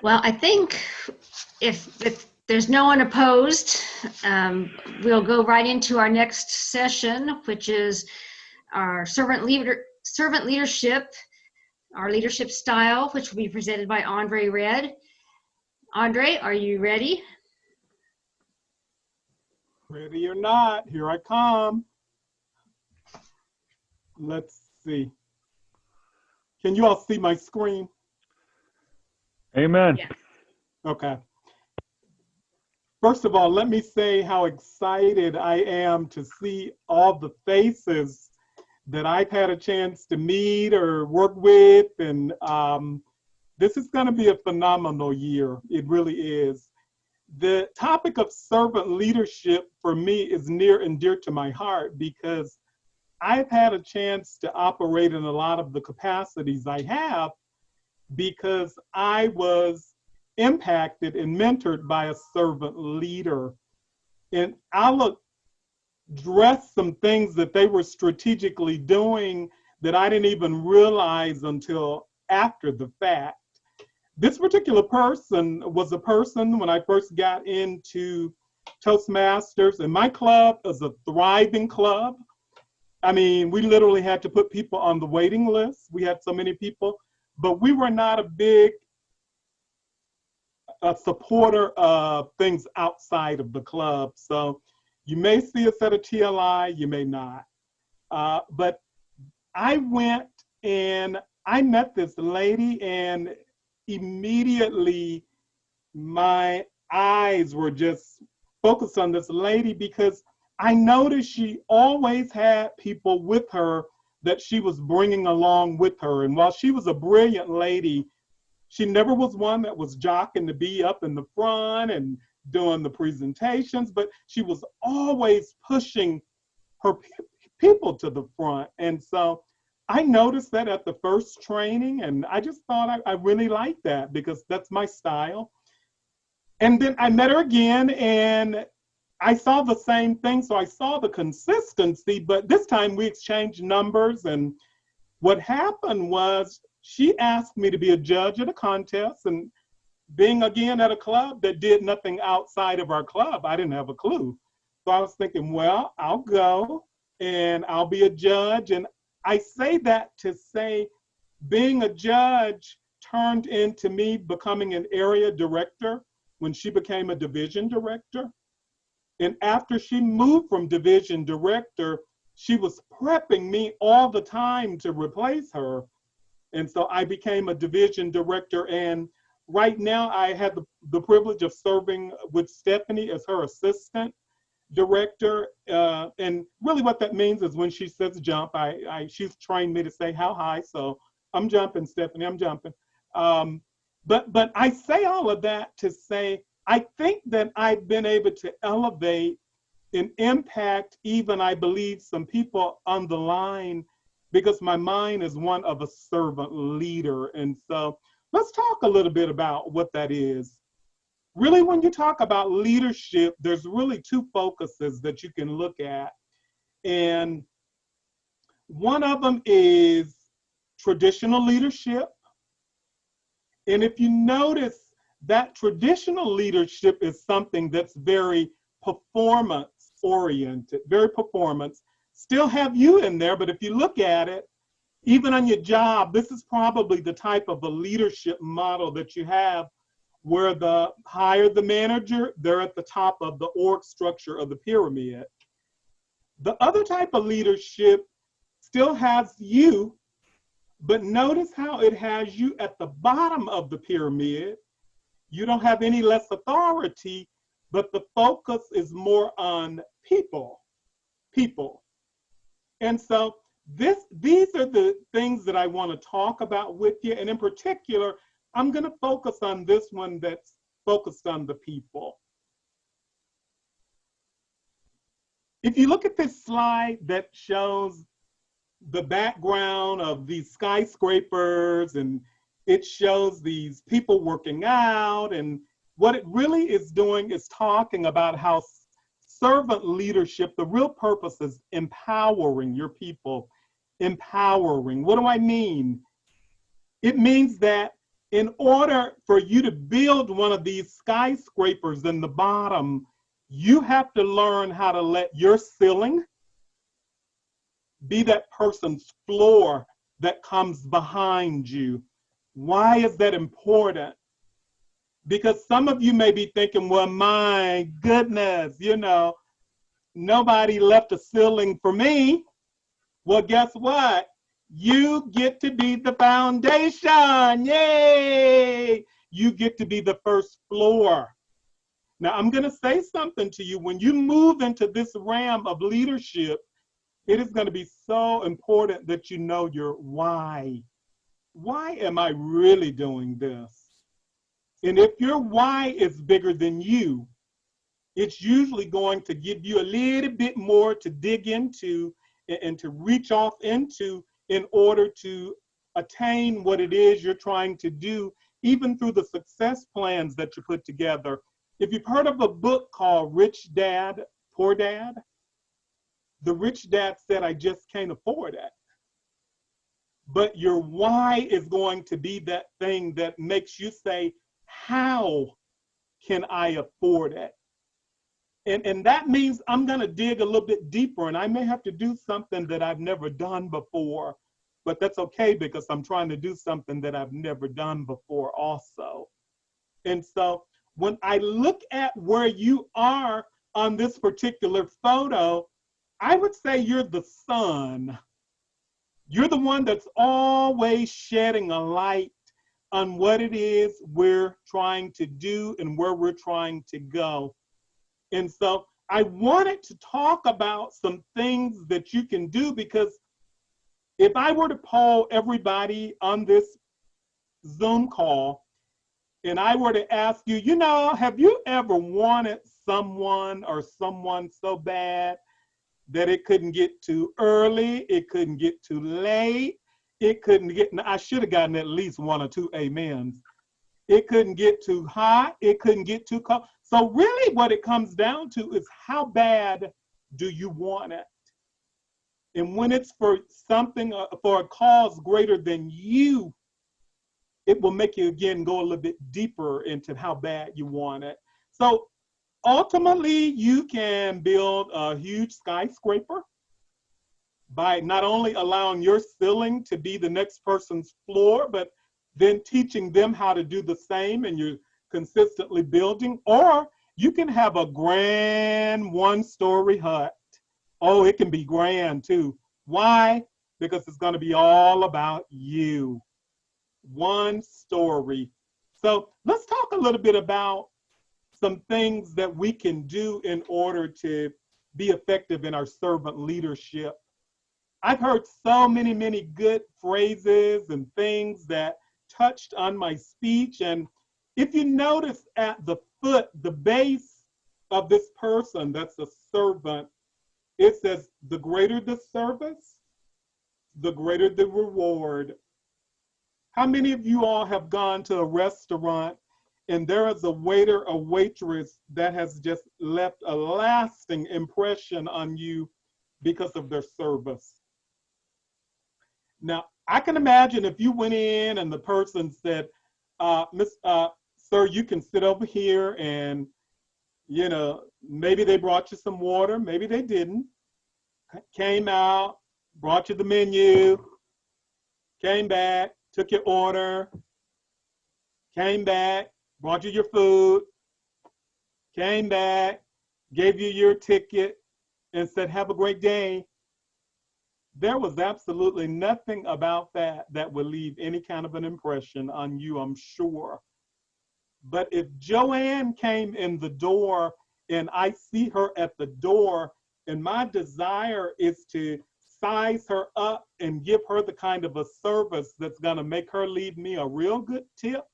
Well, I think if there's no one opposed, we'll go right into our next session, which is our servant leadership, our leadership style, which will be presented by Andre Red. Andre, are you ready? Ready or not, here I come. Let's see. Can you all see my screen? Amen. Yes. Okay. First of all, let me say how excited I am to see all the faces that I've had a chance to meet or work with. And this is going to be a phenomenal year. It really is. The topic of servant leadership for me is near and dear to my heart because I've had a chance to operate in a lot of the capacities I have because I was impacted and mentored by a servant leader. And I'll address some things that they were strategically doing that I didn't even realize until after the fact. This particular person was a person when I first got into Toastmasters, and my club is a thriving club. I mean, we literally had to put people on the waiting list. We had so many people, but we were not a big supporter of things outside of the club. So you may see us at a TLI, you may not. But I went and I met this lady, and immediately my eyes were just focused on this lady because I noticed she always had people with her that she was bringing along with her. And while she was a brilliant lady, she never was one that was jocking to be up in the front and doing the presentations, but she was always pushing her people to the front. And so I noticed that at the first training, and I just thought I really liked that because that's my style. And then I met her again, and I saw the same thing. So I saw the consistency, but this time we exchanged numbers. And what happened was she asked me to be a judge at a contest. And being again at a club that did nothing outside of our club, I didn't have a clue. So I was thinking, well, I'll go and I'll be a judge. And I say that to say being a judge turned into me becoming an area director when she became a division director. And after she moved from division director, she was prepping me all the time to replace her. And so I became a division director. And right now I had the privilege of serving with Stephanie as her assistant director. And really what that means is when she says jump, she's trained me to say how high. So I'm jumping, Stephanie, I'm jumping. But I say all of that to say, I think that I've been able to elevate and impact even, I believe, some people on the line because my mind is one of a servant leader. And so let's talk a little bit about what that is. Really, when you talk about leadership, there's really two focuses that you can look at. And one of them is traditional leadership. And if you notice, that traditional leadership is something that's very performance oriented, very performance. Still have you in there, but if you look at it, even on your job, this is probably the type of a leadership model that you have where the higher the manager, they're at the top of the org structure of the pyramid. The other type of leadership still has you, but notice how it has you at the bottom of the pyramid. You don't have any less authority, but the focus is more on people. And so these are the things that I want to talk about with you. And in particular, I'm going to focus on this one that's focused on the people. If you look at this slide that shows the background of these skyscrapers, and it shows these people working out, and what it really is doing is talking about how servant leadership, the real purpose is empowering your people. Empowering. What do I mean? It means that In order for you to build one of these skyscrapers in the bottom, you have to learn how to let your ceiling be that person's floor that comes behind you. Why is that important? Because some of you may be thinking, well, my goodness, nobody left a ceiling for me. Well, guess what? You get to be the foundation. Yay! You get to be the first floor. Now, I'm going to say something to you. When you move into this realm of leadership, it is going to be so important that you know your why. Why am I really doing this? And if your why is bigger than you, it's usually going to give you a little bit more to dig into and to reach off into in order to attain what it is you're trying to do, even through the success plans that you put together. If you've heard of a book called Rich Dad, Poor Dad, the rich dad said, I just can't afford it. But your why is going to be that thing that makes you say, how can I afford it? And that means I'm going to dig a little bit deeper, and I may have to do something that I've never done before, but that's okay because I'm trying to do something that I've never done before also. And so when I look at where you are on this particular photo, I would say you're the sun. You're the one that's always shedding a light on what it is we're trying to do and where we're trying to go. And so I wanted to talk about some things that you can do, because if I were to poll everybody on this Zoom call and I were to ask you, have you ever wanted someone or someone so bad that it couldn't get too early, it couldn't get too late, I should have gotten at least one or two amens. It couldn't get too hot, it couldn't get too cold. So really what it comes down to is, how bad do you want it? And when it's for something, for a cause greater than you, it will make you again go a little bit deeper into how bad you want it. So ultimately, you can build a huge skyscraper by not only allowing your ceiling to be the next person's floor, but then teaching them how to do the same, and you're consistently building. Or you can have a grand one-story hut. Oh, it can be grand too. Why? Because it's going to be all about you. One story. So let's talk a little bit about some things that we can do in order to be effective in our servant leadership. I've heard so many good phrases and things that touched on my speech. And if you notice at the foot, the base of this person that's a servant, it says, the greater the service, the greater the reward. How many of you all have gone to a restaurant and there is a waiter or waitress that has just left a lasting impression on you because of their service? Now, I can imagine if you went in and the person said, sir, you can sit over here, and, maybe they brought you some water, maybe they didn't, came out, brought you the menu, came back, took your order, came back, brought you your food, came back, gave you your ticket, and said, have a great day. There was absolutely nothing about that that would leave any kind of an impression on you, I'm sure. But if Joanne came in the door and I see her at the door, and my desire is to size her up and give her the kind of a service that's going to make her leave me a real good tip.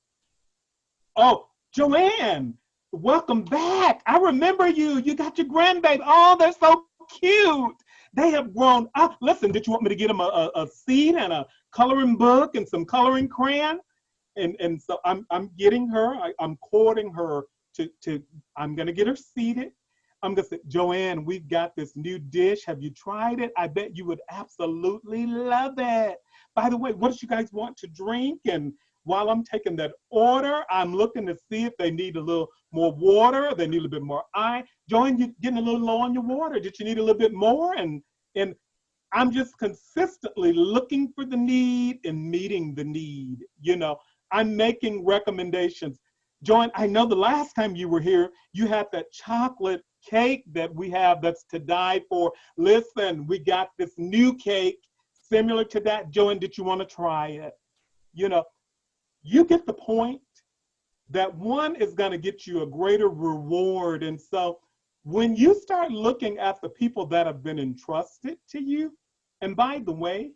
Oh, Joanne, welcome back. I remember you. You got your grandbaby. Oh, they're so cute. They have grown up. Listen, did you want me to get them a seed and a coloring book and some coloring crayon? And so I'm getting her, I'm courting her I'm going to get her seated. I'm going to say, Joanne, we've got this new dish. Have you tried it? I bet you would absolutely love it. By the way, what do you guys want to drink? And while I'm taking that order, I'm looking to see if they need a little more water, they need a little bit more ice. Join, you getting a little low on your water. Did you need a little bit more? And I'm just consistently looking for the need and meeting the need. You know, I'm making recommendations. Join, I know the last time you were here, you had that chocolate cake that we have that's to die for. Listen, we got this new cake similar to that. Join, did you want to try it? You know, you get the point that one is going to get you a greater reward. And so when you start looking at the people that have been entrusted to you, and by the way,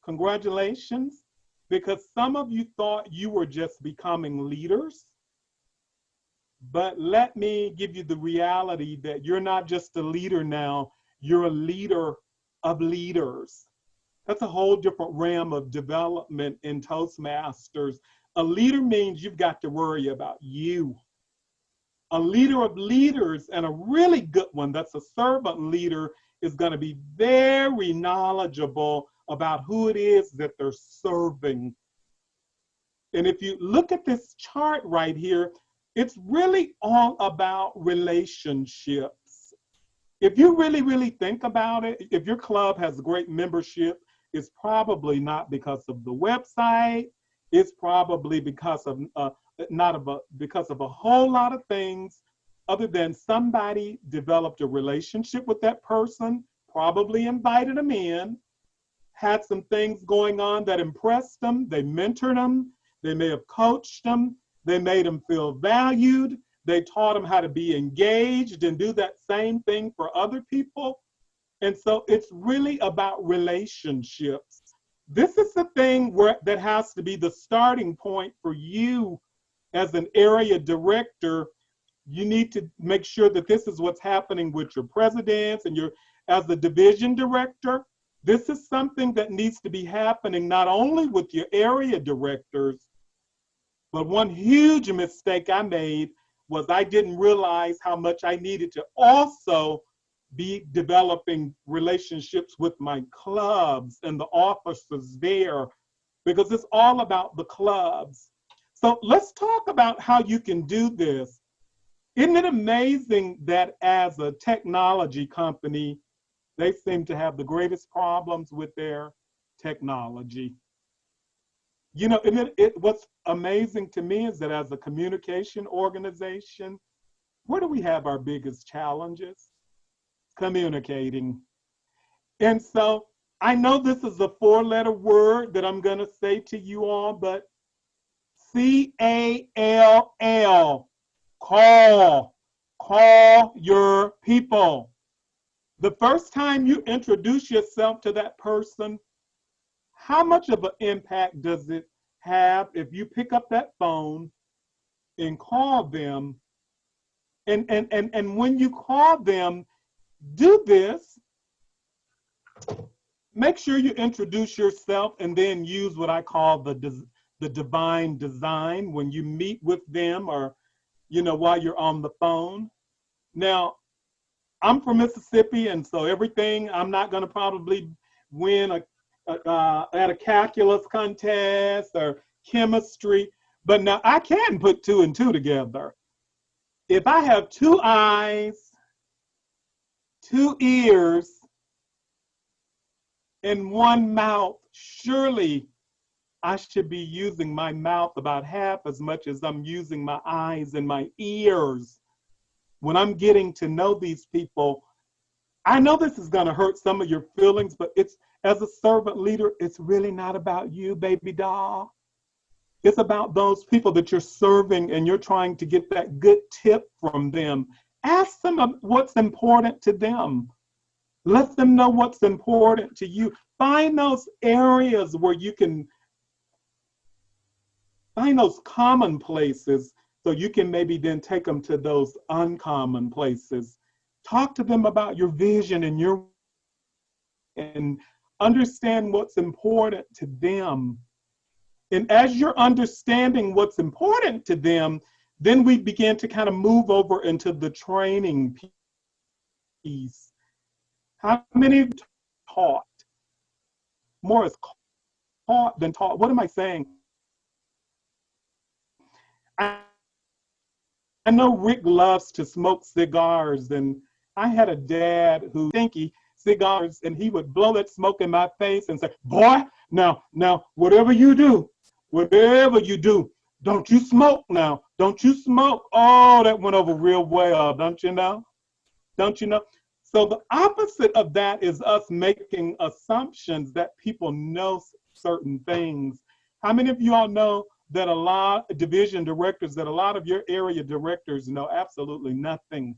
congratulations, because some of you thought you were just becoming leaders. But let me give you the reality that you're not just a leader now, you're a leader of leaders. That's a whole different realm of development in Toastmasters. A leader means you've got to worry about you. A leader of leaders, and a really good one that's a servant leader, is going to be very knowledgeable about who it is that they're serving. And if you look at this chart right here, it's really all about relationships. If you really think about it, if your club has great membership, it's probably not because of the website. It's probably because of because of a whole lot of things, other than somebody developed a relationship with that person, probably invited them in, had some things going on that impressed them. They mentored them. They may have coached them. They made them feel valued. They taught them how to be engaged and do that same thing for other people. And so it's really about relationships. This is the thing that has to be the starting point for you as an area director. You need to make sure that this is what's happening with your presidents and as the division director. This is something that needs to be happening not only with your area directors, but one huge mistake I made was I didn't realize how much I needed to also be developing relationships with my clubs and the officers there, because it's all about the clubs. So let's talk about how you can do this. Isn't it amazing that as a technology company, they seem to have the greatest problems with their technology? You know, what's amazing to me is that as a communication organization, where do we have our biggest challenges? Communicating. And so I know this is a 4-letter word that I'm going to say to you all, but CALL, call your people. The first time you introduce yourself to that person, how much of an impact does it have if you pick up that phone and call them? And when you call them, do this. Make sure you introduce yourself and then use what I call the divine design when you meet with them, or, you know, while you're on the phone. Now, I'm from Mississippi, and so I'm not going to probably win at a calculus contest or chemistry, but now I can put 2 and 2 together. If I have 2 eyes, 2 ears, and 1 mouth, surely I should be using my mouth about half as much as I'm using my eyes and my ears. When I'm getting to know these people, I know this is going to hurt some of your feelings, but as a servant leader, it's really not about you, baby doll. It's about those people that you're serving, and you're trying to get that good tip from them. Ask them what's important to them. Let them know what's important to you. Find those areas where you can find those common places, so you can maybe then take them to those uncommon places. Talk to them about your vision and understand what's important to them. And as you're understanding what's important to them, then we begin to kind of move over into the training piece. How many have taught? More is caught than taught. What am I saying? I know Rick loves to smoke cigars, and I had a dad who stinky cigars, and he would blow that smoke in my face and say, "Boy, now, whatever you do, don't you smoke now, don't you smoke." Oh, that went over real well, don't you know? Don't you know? So the opposite of that is us making assumptions that people know certain things. How many of you all know that a lot of division directors, that a lot of your area directors know absolutely nothing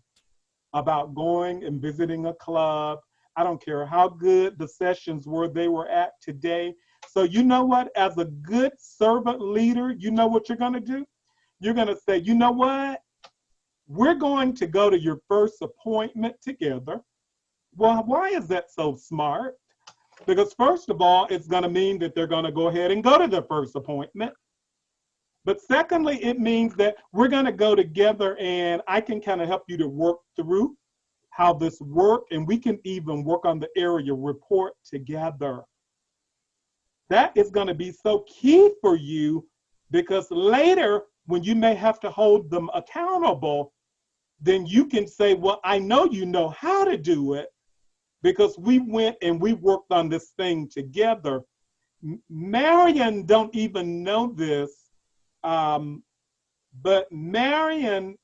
about going and visiting a club? I don't care how good the sessions were they were at today. So you know what? As a good servant leader, you know what you're going to do? You're going to say, you know what? We're going to go to your first appointment together. Well, why is that so smart? Because first of all, it's going to mean that they're going to go ahead and go to their first appointment. But secondly, it means that we're going to go together and I can kind of help you to work through how this works, and we can even work on the area report together. That is going to be so key for you, because later when you may have to hold them accountable, then you can say, well, I know you know how to do it because we went and we worked on this thing together. Marion don't even know this, but Marion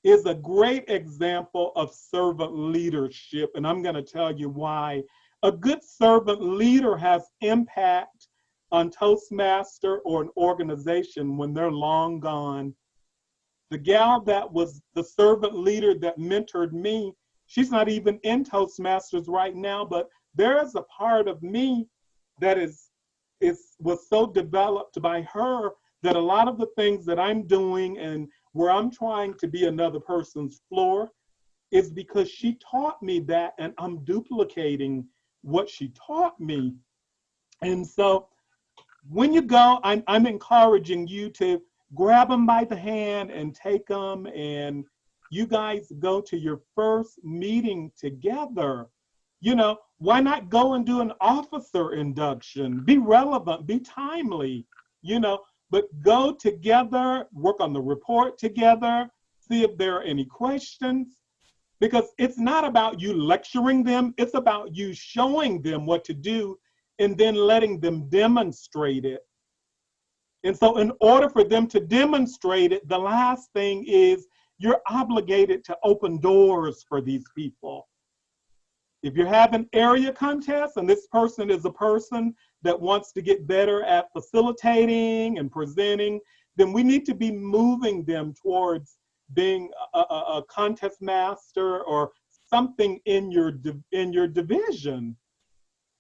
is a great example of servant leadership, and I'm going to tell you why. A good servant leader has impact on Toastmaster or an organization when they're long gone. The gal that was the servant leader that mentored me, she's not even in Toastmasters right now, but there is a part of me that was so developed by her that a lot of the things that I'm doing and where I'm trying to be another person's floor is because she taught me that, and I'm duplicating what she taught me. And so when you go, I'm encouraging you to grab them by the hand and take them, and you guys go to your first meeting together. You know, why not go and do an officer induction? Be relevant, be timely, you know, but go together, work on the report together, see if there are any questions, because it's not about you lecturing them, it's about you showing them what to do and then letting them demonstrate it. And so in order for them to demonstrate it, the last thing is you're obligated to open doors for these people. If you're having area contests and this person is a person that wants to get better at facilitating and presenting, then we need to be moving them towards being a contest master or something in your division.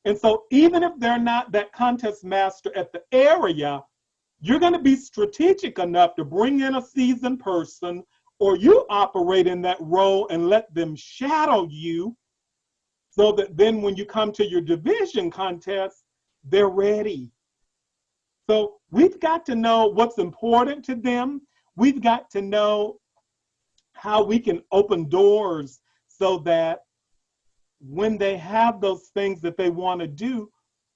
And so even if they're not that contest master at the area, you're going to be strategic enough to bring in a seasoned person, or you operate in that role and let them shadow you, so that then when you come to your division contest, they're ready. So we've got to know what's important to them. We've got to know how we can open doors so that when they have those things that they want to do,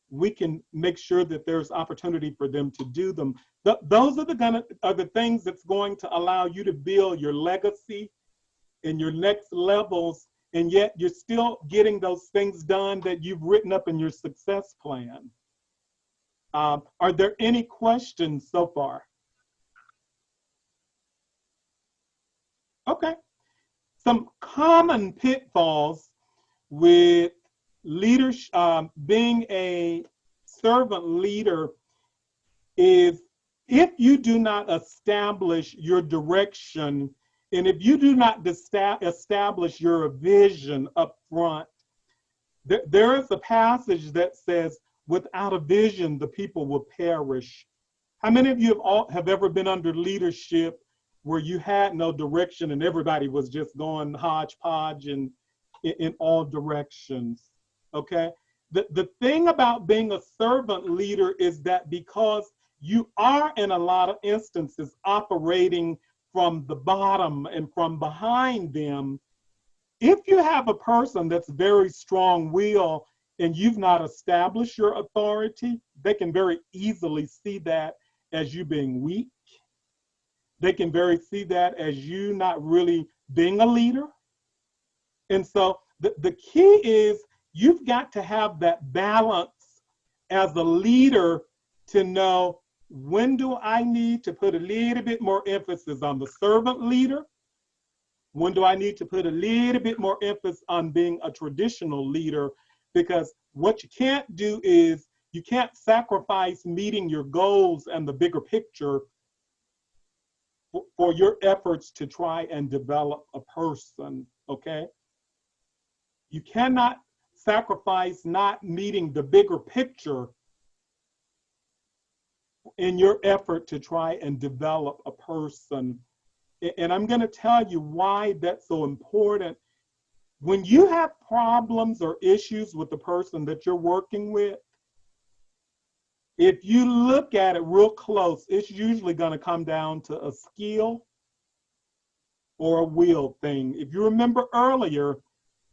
we can make sure that there's opportunity for them to do them. Those are the things that's going to allow you to build your legacy in your next levels, and yet you're still getting those things done that you've written up in your success plan. Are there any questions so far? Okay. Some common pitfalls with leadership, being a servant leader, is if you do not establish your direction, and if you do not establish your vision up front. There is a passage that says, without a vision, the people will perish. How many of you have ever been under leadership where you had no direction and everybody was just going hodgepodge and in all directions? Okay. The thing about being a servant leader is that because you are in a lot of instances operating from the bottom and from behind them, if you have a person that's very strong-willed and you've not established your authority, they can very easily see that as you being weak. they can very see that as you not really being a leader. And so the key is you've got to have that balance as a leader to know, when do I need to put a little bit more emphasis on the servant leader? When do I need to put a little bit more emphasis on being a traditional leader? Because what you can't do is you can't sacrifice meeting your goals and the bigger picture for your efforts to try and develop a person, okay? You cannot sacrifice not meeting the bigger picture in your effort to try and develop a person. And I'm going to tell you why that's so important. When you have problems or issues with the person that you're working with, if you look at it real close, it's usually going to come down to a skill or a will thing. If you remember earlier,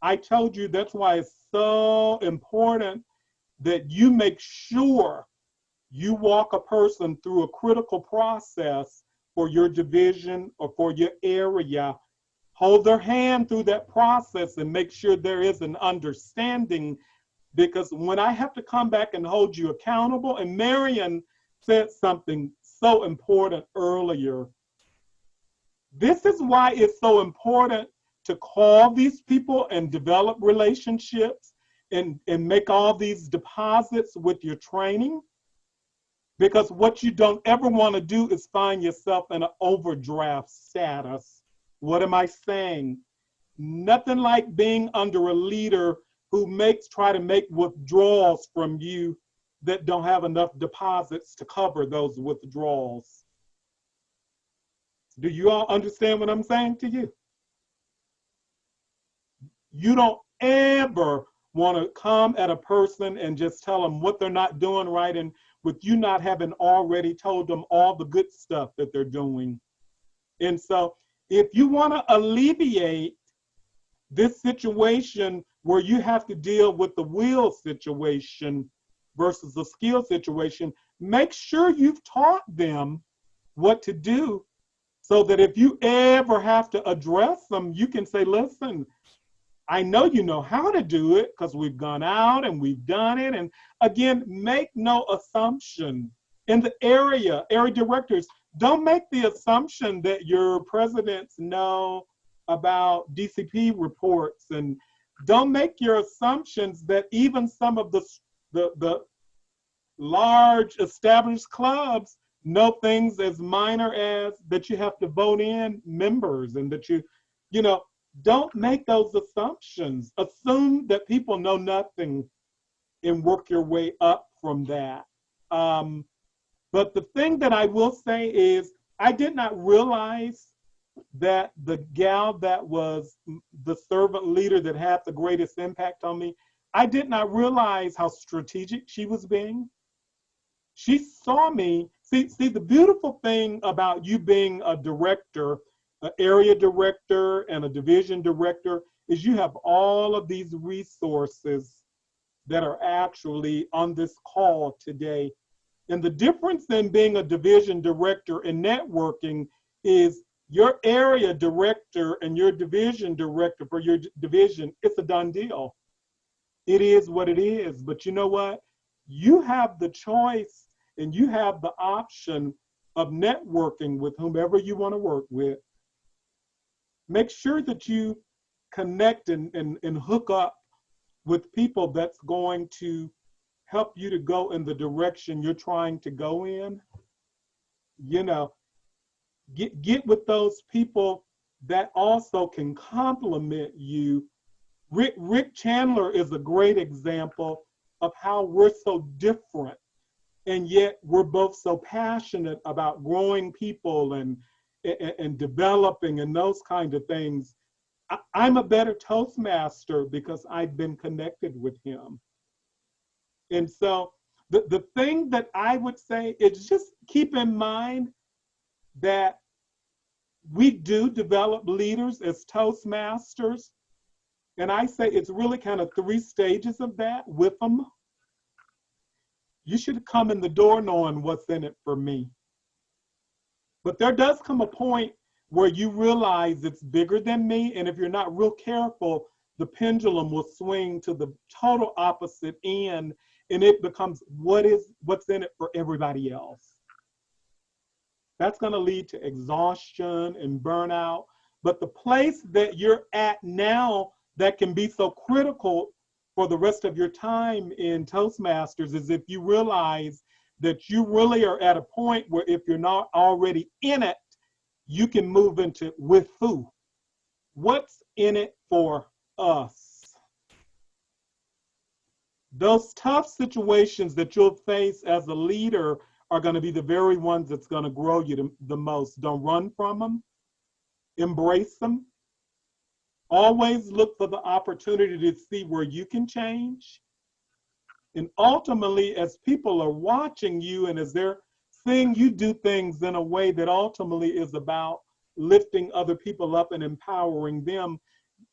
I told you that's why it's so important that you make sure you walk a person through a critical process for your division or for your area. Hold their hand through that process and make sure there is an understanding, because when I have to come back and hold you accountable, and Marion said something so important earlier, this is why it's so important to call these people and develop relationships and make all these deposits with your training. Because what you don't ever want to do is find yourself in an overdraft status. What am I saying? Nothing like being under a leader who try to make withdrawals from you that don't have enough deposits to cover those withdrawals. Do you all understand what I'm saying to you? You don't ever want to come at a person and just tell them what they're not doing right, and with you not having already told them all the good stuff that they're doing. And so if you want to alleviate this situation where you have to deal with the will situation versus the skill situation, make sure you've taught them what to do, so that if you ever have to address them, you can say, listen, I know you know how to do it because we've gone out and we've done it. And again, make no assumption. In the area directors, don't make the assumption that your presidents know about DCP reports, and don't make your assumptions that even some of the large established clubs know things as minor as that you have to vote in members, and that you know, don't make those assumptions. Assume that people know nothing and work your way up from that. But the thing that I will say is, I did not realize that the gal that was the servant leader that had the greatest impact on me, I did not realize how strategic she was being. She saw me. See, the beautiful thing about you being a director, an area director and a division director, is you have all of these resources that are actually on this call today. And the difference in being a division director and networking is your area director and your division director for your division, it's a done deal. It is what it is. But you know what? You have the choice and you have the option of networking with whomever you want to work with. Make sure that you connect and hook up with people that's going to help you to go in the direction you're trying to go in. You know, get with those people that also can complement you. Rick Chandler is a great example of how we're so different, and yet we're both so passionate about growing people and developing and those kind of things. I'm a better Toastmaster because I've been connected with him. And so the thing that I would say is just keep in mind that we do develop leaders as Toastmasters. And I say it's really kind of 3 stages of that with them. You should come in the door knowing what's in it for me. But there does come a point where you realize it's bigger than me. And if you're not real careful, the pendulum will swing to the total opposite end, and it becomes what's in it for everybody else. That's going to lead to exhaustion and burnout. But the place that you're at now that can be so critical for the rest of your time in Toastmasters is if you realize that you really are at a point where if you're not already in it, you can move into with who? What's in it for us? Those tough situations that you'll face as a leader are going to be the very ones that's going to grow you the most. Don't run from them. Embrace them. Always look for the opportunity to see where you can change. And ultimately, as people are watching you and as they're seeing you do things in a way that ultimately is about lifting other people up and empowering them,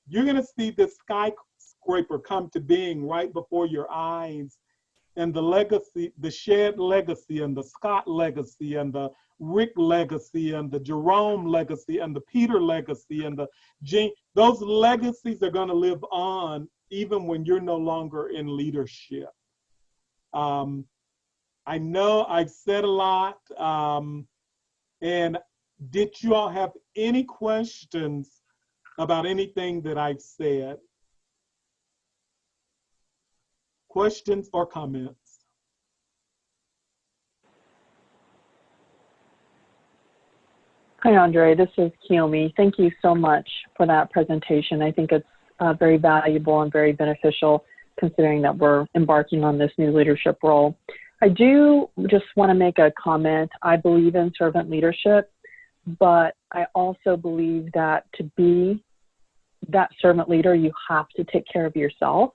you're going to see this skyscraper come to being right before your eyes. And the legacy, the shared legacy, and the Scott legacy, and the Rick legacy, and the Jerome legacy, and the Peter legacy, and the Gene, those legacies are going to live on even when you're no longer in leadership. I know I've said a lot, and did you all have any questions about anything that I've said? Questions or comments? Hi, Andre. This is Kiyomi. Thank you so much for that presentation. I think it's very valuable and very beneficial considering that we're embarking on this new leadership role. I do just want to make a comment. I believe in servant leadership, but I also believe that to be that servant leader, you have to take care of yourself.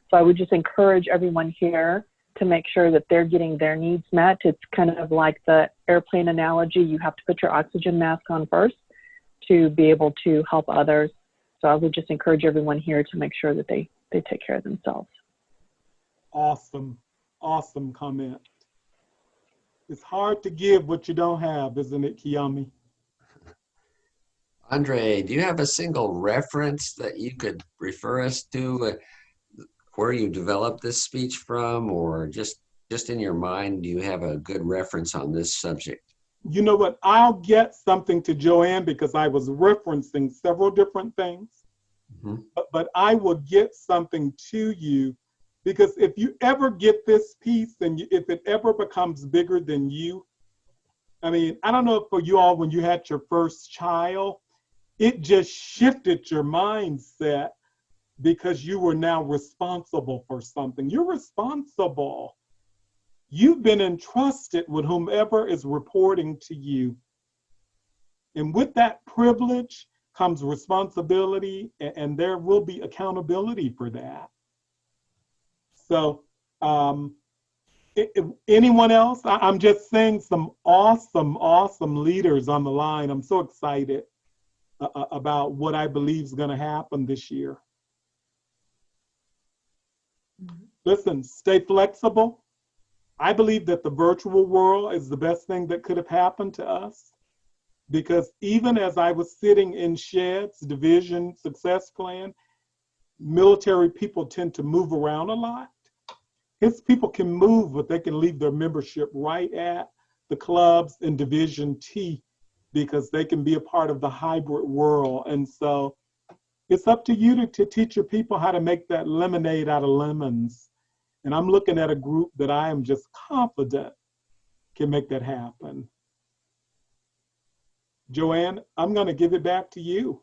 So I would just encourage everyone here to make sure that they're getting their needs met. It's kind of like the airplane analogy. You have to put your oxygen mask on first to be able to help others. So I would just encourage everyone here to make sure that they take care of themselves. Awesome, awesome comment. It's hard to give what you don't have, isn't it, Kiyomi? Andre, do you have a single reference that you could refer us to where you developed this speech from, or just in your mind, do you have a good reference on this subject? You know what? I'll get something to Joanne because I was referencing several different things, but I will get something to you because if you ever get this piece and if it ever becomes bigger than you, I mean, I don't know for you all, when you had your first child, it just shifted your mindset because you were now responsible for something. You're responsible. You've been entrusted with whomever is reporting to you. And with that privilege comes responsibility, and there will be accountability for that. So anyone else? I'm just saying some awesome, awesome leaders on the line. I'm so excited about what I believe is going to happen this year. Listen, stay flexible. I believe that the virtual world is the best thing that could have happened to us, because even as I was sitting in Shed's division success plan, military people tend to move around a lot. His people can move, but they can leave their membership right at the clubs in Division T because they can be a part of the hybrid world. And so it's up to you to teach your people how to make that lemonade out of lemons. And I'm looking at a group that I am just confident can make that happen. Joanne, I'm going to give it back to you.